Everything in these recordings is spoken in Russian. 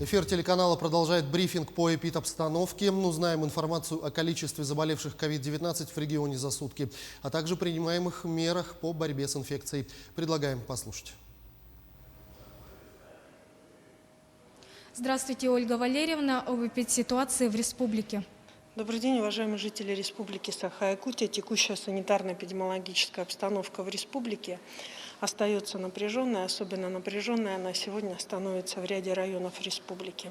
Эфир телеканала продолжает брифинг по эпидобстановке. Узнаем информацию о количестве заболевших COVID-19 в регионе за сутки, а также принимаемых мерах по борьбе с инфекцией. Предлагаем послушать. Здравствуйте, Ольга Валерьевна. Об эпидситуации в республике. Добрый день, уважаемые жители Республики Саха-Якутия. Текущая санитарно-эпидемиологическая обстановка в республике остается напряженной. Особенно напряженной она сегодня становится в ряде районов республики.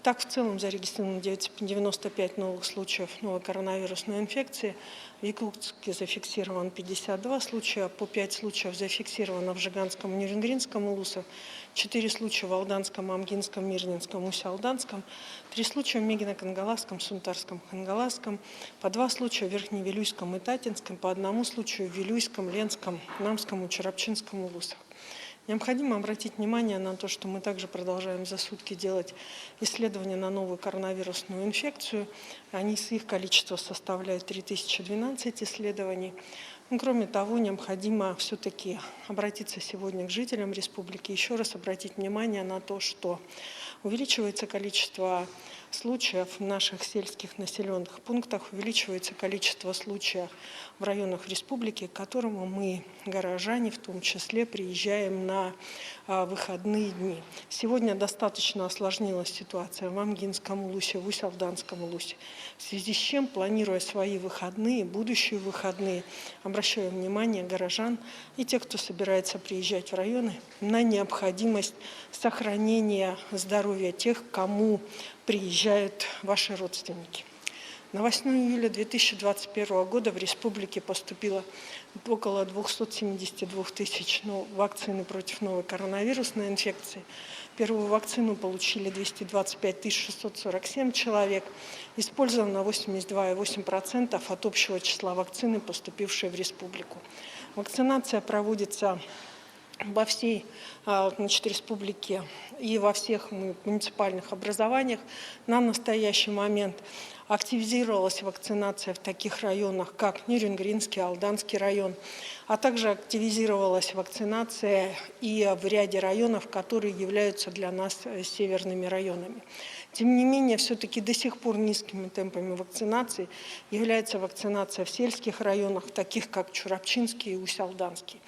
Так, в целом зарегистрировано 95 новых случаев новой коронавирусной инфекции. В Якутске зафиксировано 52 случая, по 5 случаев зафиксировано в Жиганском, Нюрингринском, Улусах, 4 случая в Алданском, Амгинском, Мирнинском, Усть-Алданском, 3 случая в Мегино-Кангаласском, Сунтарском, Хангаласском, по 2 случая в Верхневилюйском и Татинском, по 1 случаю в Вилюйском, Ленском, Намском и Чарапчинском Улусах. Необходимо обратить внимание на то, что мы также продолжаем за сутки делать исследования на новую коронавирусную инфекцию. Их количество составляет 3012 исследований. Кроме того, необходимо все-таки обратиться сегодня к жителям республики, еще раз обратить внимание на то, что увеличивается количество случаев в наших сельских населенных пунктах, увеличивается количество случаев в районах республики, к которому мы, горожане, в том числе, приезжаем на выходные дни. Сегодня достаточно осложнилась ситуация в Амгинском Улусе, в Усть-Алданском Улусе, в связи с чем, планируя свои выходные, будущие выходные, обращаю внимание горожан и тех, кто собирается приезжать в районы, на необходимость сохранения здоровья тех, кому приезжают ваши родственники. На 8 июля 2021 года в республике поступило около 272 тысяч вакцины против новой коронавирусной инфекции. Первую вакцину получили 225 647 человек. Использовано 82,8% от общего числа вакцины, поступившей в республику. Вакцинация проводится во всей республике и во всех муниципальных образованиях. На настоящий момент активизировалась вакцинация в таких районах, как Нюрингринский, Алданский район, а также активизировалась вакцинация и в ряде районов, которые являются для нас северными районами. Тем не менее, все-таки до сих пор низкими темпами вакцинации является вакцинация в сельских районах, таких как Чурапчинский и Усть-Алданский.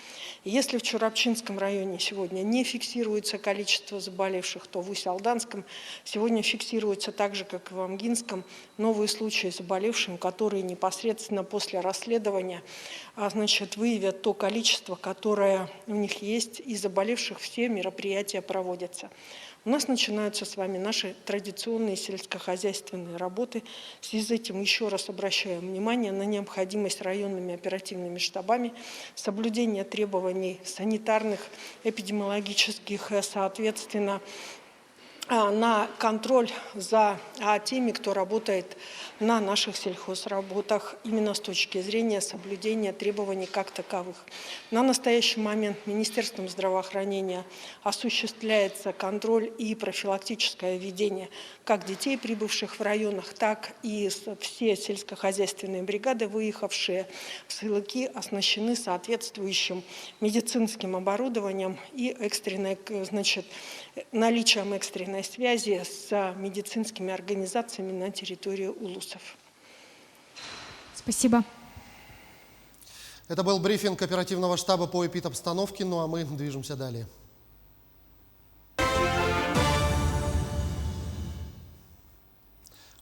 Если в Чурапчинском районе сегодня не фиксируется количество заболевших, то в Усть-Алданском сегодня фиксируется так же, как и в Амгинском, новые случаи заболевшим, которые непосредственно после расследования выявят то количество, которое у них есть, и заболевших все мероприятия проводятся. У нас начинаются с вами наши традиционные сельскохозяйственные работы. В связи с этим еще раз обращаем внимание на необходимость районными оперативными штабами соблюдения требований санитарных, эпидемиологических, соответственно, на контроль за теми, кто работает на наших сельхозработах, именно с точки зрения соблюдения требований как таковых. На настоящий момент Министерством здравоохранения осуществляется контроль и профилактическое ведение как детей, прибывших в районах, так и все сельскохозяйственные бригады, выехавшие в селки, оснащены соответствующим медицинским оборудованием и наличием экстренной связи с медицинскими организациями на территории улусов. Спасибо. Это был брифинг оперативного штаба по эпидобстановке, а мы движемся далее.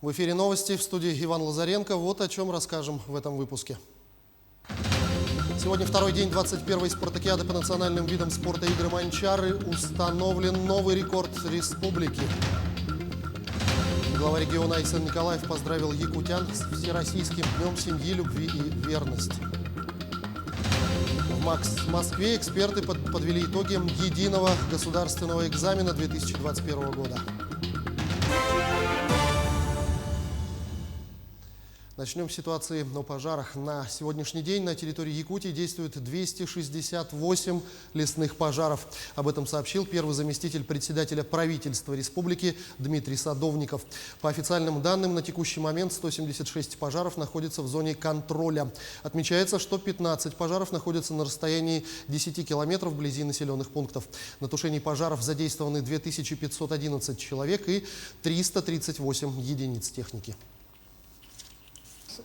В эфире новости, в студии Иван Лазаренко. Вот о чем расскажем в этом выпуске. Сегодня второй день 21-й спартакиады по национальным видам спорта игры Манчары. Установлен новый рекорд республики. Глава региона Айсен Николаев поздравил якутян с Всероссийским днем семьи, любви и верности. В Москве эксперты подвели итоги единого государственного экзамена 2021 года. Начнем с ситуации о пожарах. На сегодняшний день на территории Якутии действует 268 лесных пожаров. Об этом сообщил первый заместитель председателя правительства республики Дмитрий Садовников. По официальным данным, на текущий момент 176 пожаров находятся в зоне контроля. Отмечается, что 15 пожаров находятся на расстоянии 10 километров вблизи населенных пунктов. На тушении пожаров задействованы 2511 человек и 338 единиц техники.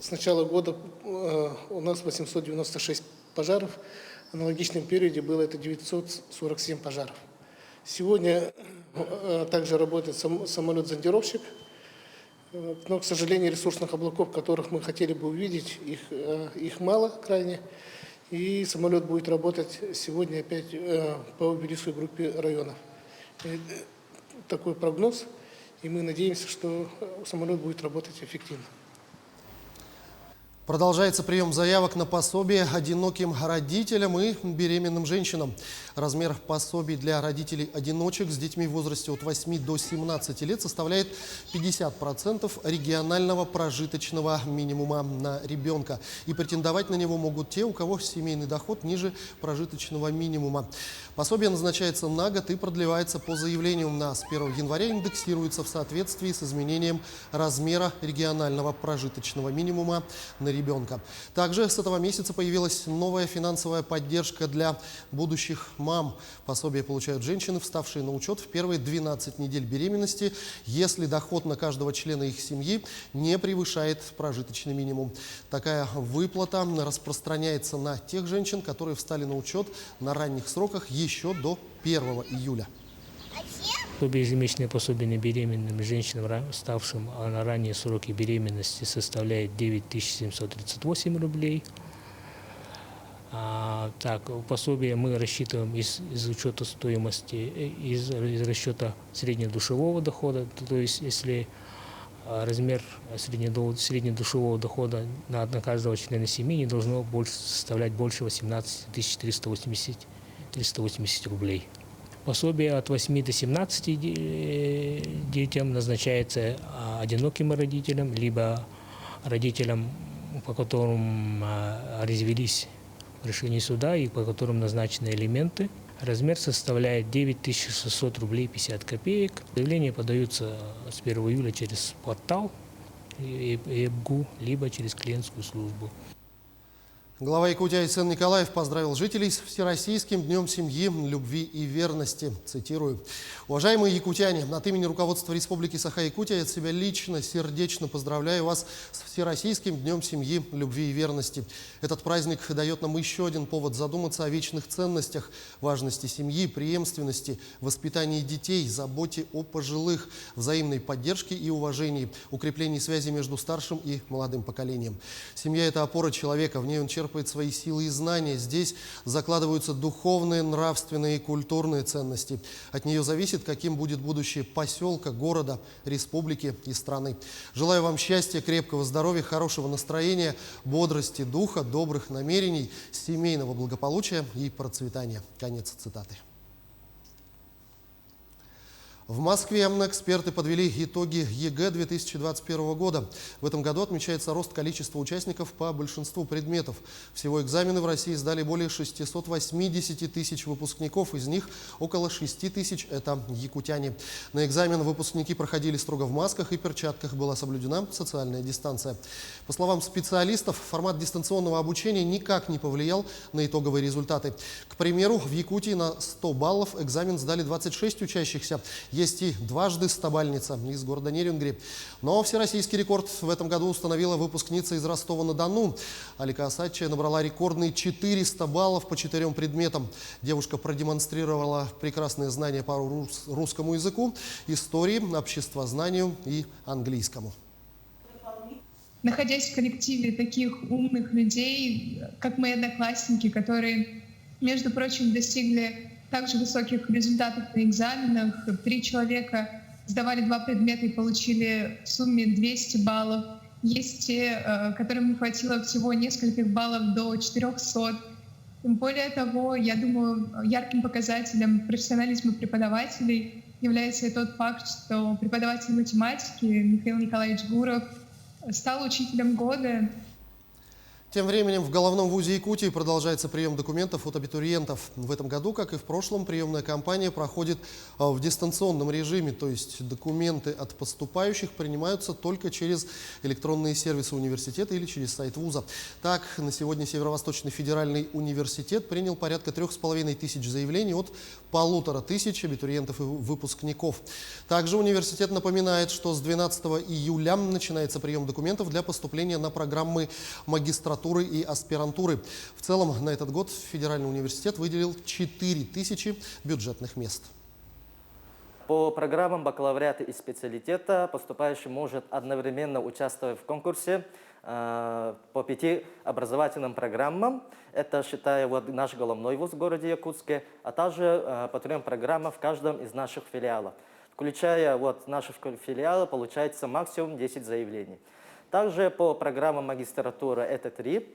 С начала года у нас 896 пожаров. В аналогичном периоде было это 947 пожаров. Сегодня также работает самолет-зондировщик. Но, к сожалению, ресурсных облаков, которых мы хотели бы увидеть, их мало крайне. И самолет будет работать сегодня опять по Березской группе района. Такой прогноз. И мы надеемся, что самолет будет работать эффективно. Продолжается прием заявок на пособие одиноким родителям и беременным женщинам. Размер пособий для родителей-одиночек с детьми в возрасте от 8 до 17 лет составляет 50% регионального прожиточного минимума на ребенка. И претендовать на него могут те, у кого семейный доход ниже прожиточного минимума. Пособие назначается на год и продлевается по заявлению. С 1 января индексируется в соответствии с изменением размера регионального прожиточного минимума на ребенка. Также с этого месяца появилась новая финансовая поддержка для будущих мам. Пособие получают женщины, вставшие на учет в первые 12 недель беременности, если доход на каждого члена их семьи не превышает прожиточный минимум. Такая выплата распространяется на тех женщин, которые встали на учет на ранних сроках еще до 1 июля. Ежемесячное пособие беременным женщинам, ставшим на ранние сроки беременности, составляет 9738 рублей. Пособие мы рассчитываем из учета стоимости, из расчета среднедушевого дохода. То есть, если размер среднедушевого дохода на каждого члена семьи не должно составлять больше 18 380 рублей. Пособие от 8 до 17 детям назначается одиноким родителям, либо родителям, по которым развелись в решении суда и по которым назначены алименты. Размер составляет 9600 рублей 50 копеек. Заявления подаются с 1 июля через портал ЕБГУ, либо через клиентскую службу. Глава Якутии Айсен Николаев поздравил жителей с Всероссийским днем семьи, любви и верности. Цитирую. Уважаемые якутяне, от имени руководства Республики Саха-Якутия от себя лично, сердечно поздравляю вас с Всероссийским днем семьи, любви и верности. Этот праздник дает нам еще один повод задуматься о вечных ценностях, важности семьи, преемственности, воспитании детей, заботе о пожилых, взаимной поддержке и уважении, укреплении связи между старшим и молодым поколением. Семья – это опора человека, в ней он черпает свои силы и знания. Здесь закладываются духовные, нравственные и культурные ценности. От нее зависит, каким будет будущее поселка, города, республики и страны. Желаю вам счастья, крепкого здоровья, хорошего настроения, бодрости духа, добрых намерений, семейного благополучия и процветания. Конец цитаты. В Москве эксперты подвели итоги ЕГЭ 2021 года. В этом году отмечается рост количества участников по большинству предметов. Всего экзамены в России сдали более 680 тысяч выпускников, из них около 6 тысяч – это якутяне. На экзамен выпускники проходили строго в масках и перчатках, была соблюдена социальная дистанция. По словам специалистов, формат дистанционного обучения никак не повлиял на итоговые результаты. К примеру, в Якутии на 100 баллов экзамен сдали 26 учащихся. Есть и дважды 100-бальница из города Нерюнгри. Но всероссийский рекорд в этом году установила выпускница из Ростова-на-Дону. Алика Асадчая набрала рекордные 400 баллов по 4 предметам. Девушка продемонстрировала прекрасные знания по русскому языку, истории, обществознанию и английскому. Находясь в коллективе таких умных людей, как мои одноклассники, которые, между прочим, достигли также высоких результатов на экзаменах. 3 человека сдавали 2 предмета и получили в сумме 200 баллов. Есть те, которым не хватило всего нескольких баллов до 400. Более того, я думаю, ярким показателем профессионализма преподавателей является и тот факт, что преподаватель математики Михаил Николаевич Гуров стала учителем года. Тем временем в Головном вузе Якутии продолжается прием документов от абитуриентов. В этом году, как и в прошлом, приемная кампания проходит в дистанционном режиме, то есть документы от поступающих принимаются только через электронные сервисы университета или через сайт вуза. Так, на сегодня Северо-Восточный федеральный университет принял порядка 3500 заявлений от 1500 абитуриентов и выпускников. Также университет напоминает, что с 12 июля начинается прием документов для поступления на программы магистратуры и аспирантуры. В целом на этот год Федеральный университет выделил 4000 бюджетных мест. По программам бакалавриата и специалитета поступающий может одновременно участвовать в конкурсе по 5 образовательным программам. Это, считаю, наш головной вуз в городе Якутске, а также по 3 программам в каждом из наших филиалов. Включая наши филиалы, получается максимум 10 заявлений. Также по программам магистратуры это 3,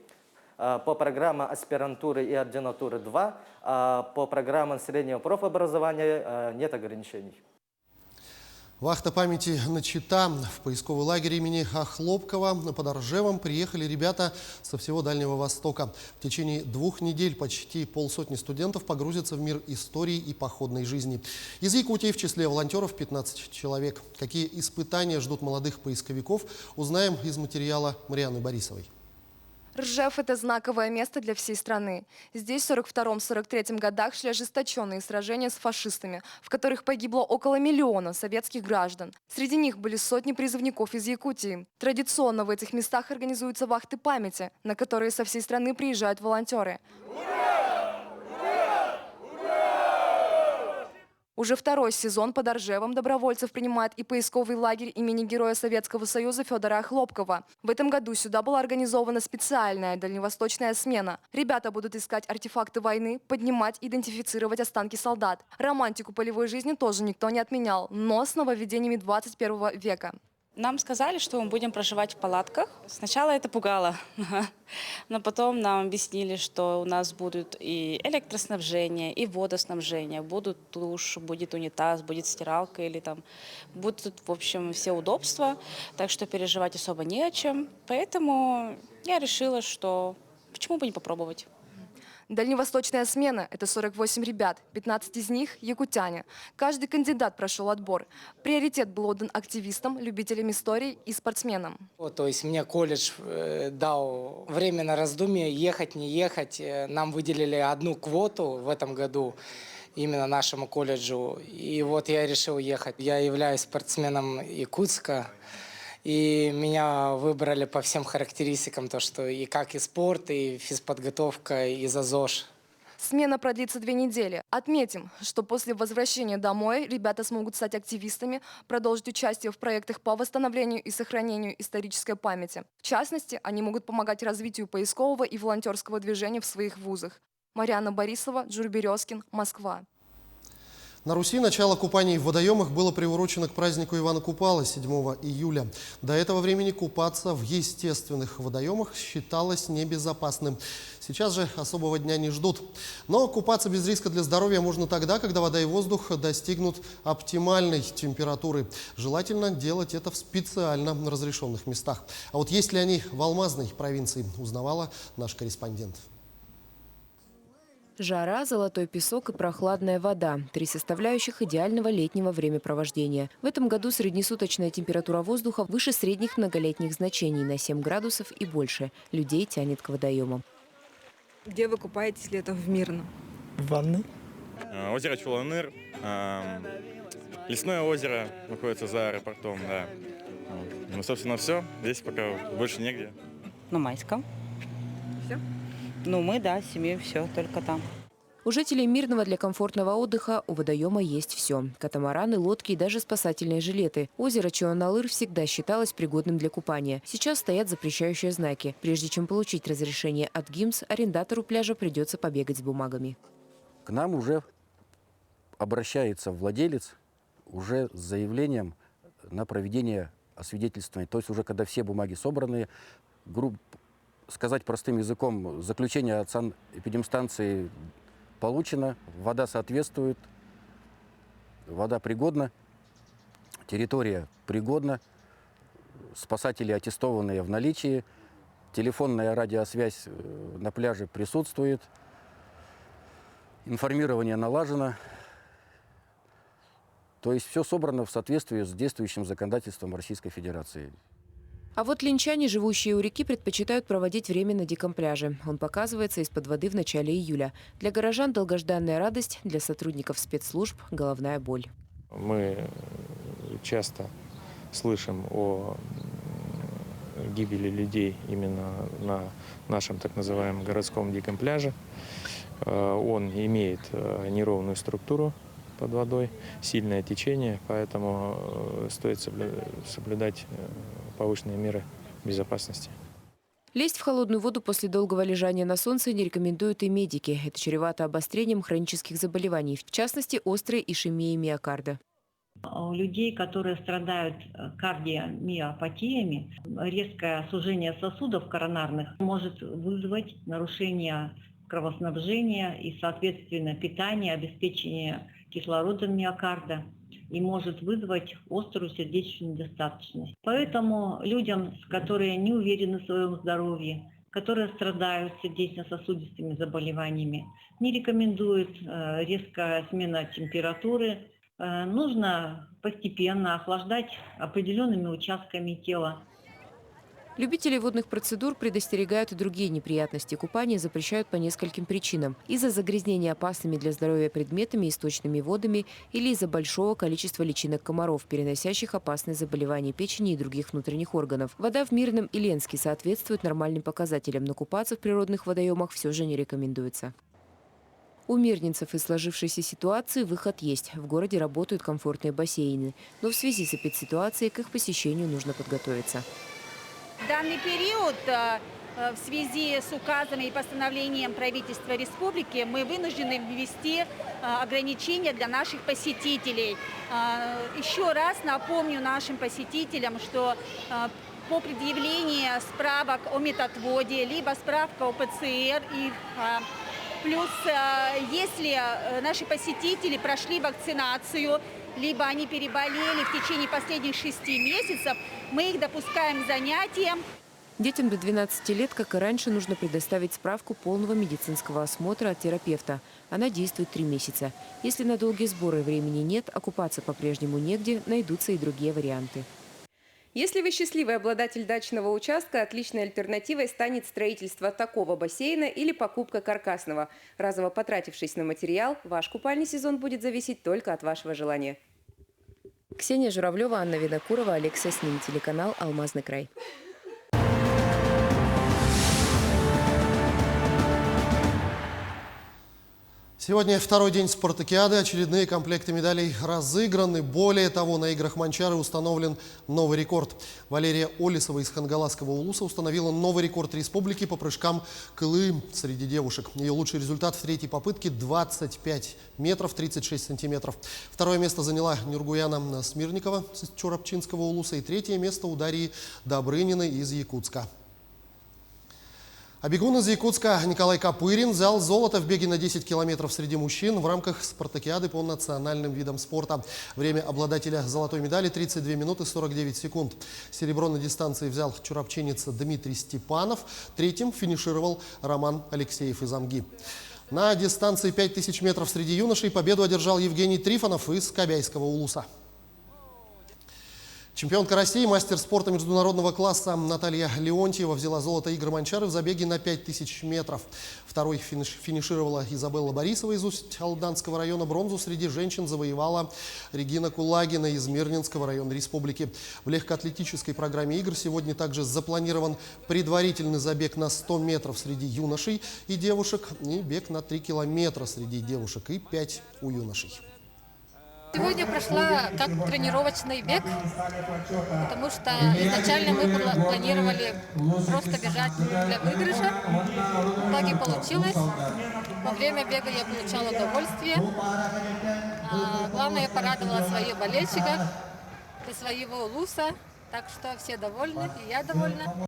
по программам аспирантуры и ординатуры 2, а по программам среднего профобразования нет ограничений. Вахта памяти начата. В поисковый лагерь имени Хлопкова под Оржевом приехали ребята со всего Дальнего Востока. В течение 2 недель почти 50 студентов погрузятся в мир истории и походной жизни. Из Якутии в числе волонтеров 15 человек. Какие испытания ждут молодых поисковиков, узнаем из материала Марианы Борисовой. Ржев – это знаковое место для всей страны. Здесь в 1942-1943 годах шли ожесточенные сражения с фашистами, в которых погибло около 1 миллиона советских граждан. Среди них были сотни призывников из Якутии. Традиционно в этих местах организуются вахты памяти, на которые со всей страны приезжают волонтеры. Уже 2-й сезон под Оржевом добровольцев принимает и поисковый лагерь имени Героя Советского Союза Федора Хлопкова. В этом году сюда была организована специальная дальневосточная смена. Ребята будут искать артефакты войны, поднимать, идентифицировать останки солдат. Романтику полевой жизни тоже никто не отменял, но с нововведениями 21 века. Нам сказали, что мы будем проживать в палатках. Сначала это пугало, но потом нам объяснили, что у нас будут и электроснабжение, и водоснабжение, будут душ, будет унитаз, будет стиралка или там будут, в общем, все удобства, так что переживать особо не о чем. Поэтому я решила, что почему бы не попробовать. Дальневосточная смена – это 48 ребят, 15 из них – якутяне. Каждый кандидат прошел отбор. Приоритет был отдан активистам, любителям истории и спортсменам. То есть мне колледж дал время на раздумье, ехать, не ехать. Нам выделили 1 квоту в этом году, именно нашему колледжу. И вот я решил ехать. Я являюсь спортсменом Якутска. И меня выбрали по всем характеристикам, то что и как и спорт, и физподготовка, и за ЗОЖ. Смена продлится 2 недели. Отметим, что после возвращения домой ребята смогут стать активистами, продолжить участие в проектах по восстановлению и сохранению исторической памяти. В частности, они могут помогать развитию поискового и волонтерского движения в своих вузах. Мариана Борисова, Джур Березкин, Москва. На Руси начало купаний в водоемах было приурочено к празднику Ивана Купала 7 июля. До этого времени купаться в естественных водоемах считалось небезопасным. Сейчас же особого дня не ждут. Но купаться без риска для здоровья можно тогда, когда вода и воздух достигнут оптимальной температуры. Желательно делать это в специально разрешенных местах. А вот есть ли они в Алмазной провинции, узнавала наш корреспондент. Жара, золотой песок и прохладная вода – 3 составляющих идеального летнего времяпровождения. В этом году среднесуточная температура воздуха выше средних многолетних значений на 7 градусов и больше. Людей тянет к водоемам. Где вы купаетесь летом в Мирном? В ванной. Озеро Чуланыр, лесное озеро находится за аэропортом, да. Ну, собственно, все. Здесь пока больше негде. На Майском. Все? Ну, мы, да, с семьей все, только там. У жителей Мирного для комфортного отдыха у водоема есть все. Катамараны, лодки и даже спасательные жилеты. Озеро Чуаналыр всегда считалось пригодным для купания. Сейчас стоят запрещающие знаки. Прежде чем получить разрешение от ГИМС, арендатору пляжа придется побегать с бумагами. К нам уже обращается владелец уже с заявлением на проведение освидетельствования. То есть уже когда все бумаги собраны, сказать простым языком, заключение от санэпидемстанции получено, вода соответствует, вода пригодна, территория пригодна, спасатели аттестованные в наличии, телефонная радиосвязь на пляже присутствует, информирование налажено. То есть все собрано в соответствии с действующим законодательством Российской Федерации. А вот линчане, живущие у реки, предпочитают проводить время на диком пляже. Он показывается из-под воды в начале июля. Для горожан долгожданная радость, для сотрудников спецслужб – головная боль. Мы часто слышим о гибели людей именно на нашем так называемом городском диком пляже. Он имеет неровную структуру под водой, сильное течение, поэтому стоит соблюдать повышенные меры безопасности. Лезть в холодную воду после долгого лежания на солнце не рекомендуют и медики. Это чревато обострением хронических заболеваний, в частности, острой ишемией миокарда. У людей, которые страдают кардиомиопатиями, резкое сужение сосудов коронарных может вызвать нарушение кровоснабжения и, соответственно, питания, обеспечения кислородом миокарда и может вызвать острую сердечную недостаточность. Поэтому людям, которые не уверены в своем здоровье, которые страдают сердечно-сосудистыми заболеваниями, не рекомендуют резкая смена температуры. Нужно постепенно охлаждать определенными участками тела. Любителей водных процедур предостерегают и другие неприятности. Купание запрещают по нескольким причинам. Из-за загрязнения опасными для здоровья предметами и сточными водами или из-за большого количества личинок комаров, переносящих опасные заболевания печени и других внутренних органов. Вода в Мирном и Ленске соответствует нормальным показателям, но купаться в природных водоемах все же не рекомендуется. У мирнинцев из сложившейся ситуации выход есть. В городе работают комфортные бассейны. Но в связи с эпидситуацией к их посещению нужно подготовиться. В данный период в связи с указами и постановлением правительства республики мы вынуждены ввести ограничения для наших посетителей. Еще раз напомню нашим посетителям, что по предъявлении справок о медотводе, либо справка о ПЦР, и плюс если наши посетители прошли вакцинацию, либо они переболели в течение последних 6 месяцев, мы их допускаем к занятиям. Детям до 12 лет, как и раньше, нужно предоставить справку полного медицинского осмотра от терапевта. Она действует 3 месяца. Если на долгие сборы времени нет, а купаться по-прежнему негде, найдутся и другие варианты. Если вы счастливый обладатель дачного участка, отличной альтернативой станет строительство такого бассейна или покупка каркасного. Разово потратившись на материал, ваш купальный сезон будет зависеть только от вашего желания. Ксения Журавлева, Анна Винокурова, Олег Соснин, телеканал «Алмазный край». Сегодня второй день спартакиады. Очередные комплекты медалей разыграны. Более того, на играх Манчары установлен новый рекорд. Валерия Олесова из Хангаласского улуса установила новый рекорд республики по прыжкам кылы среди девушек. Ее лучший результат в третьей попытке – 25 метров 36 сантиметров. Второе место заняла Нюргуяна Смирникова из Чурапчинского улуса. И третье место у Дарьи Добрыниной из Якутска. А бегун из Якутска Николай Копырин взял золото в беге на 10 километров среди мужчин в рамках спартакиады по национальным видам спорта. Время обладателя золотой медали – 32 минуты 49 секунд. Серебро на дистанции взял чурапчинец Дмитрий Степанов. Третьим финишировал Роман Алексеев из Амги. На дистанции 5000 метров среди юношей победу одержал Евгений Трифонов из Кобяйского улуса. Чемпионка России, мастер спорта международного класса Наталья Леонтьева взяла золото игр Манчары в забеге на 5000 метров. Второй финишировала Изабелла Борисова из Усть-Алданского района. Бронзу среди женщин завоевала Регина Кулагина из Мирнинского района республики. В легкоатлетической программе игр сегодня также запланирован предварительный забег на 100 метров среди юношей и девушек, и бег на 3 километра среди девушек и 5 у юношей. Сегодня прошла как тренировочный бег, потому что изначально мы планировали просто бежать для выигрыша. В итоге получилось. Во время бега я получала удовольствие. Главное, я порадовала своих болельщиков и своего улуса. Так что все довольны, и я довольна.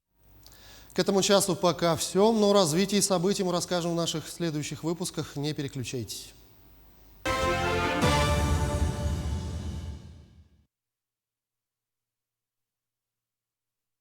К этому часу пока все, но о развитии событий мы расскажем в наших следующих выпусках. Не переключайтесь.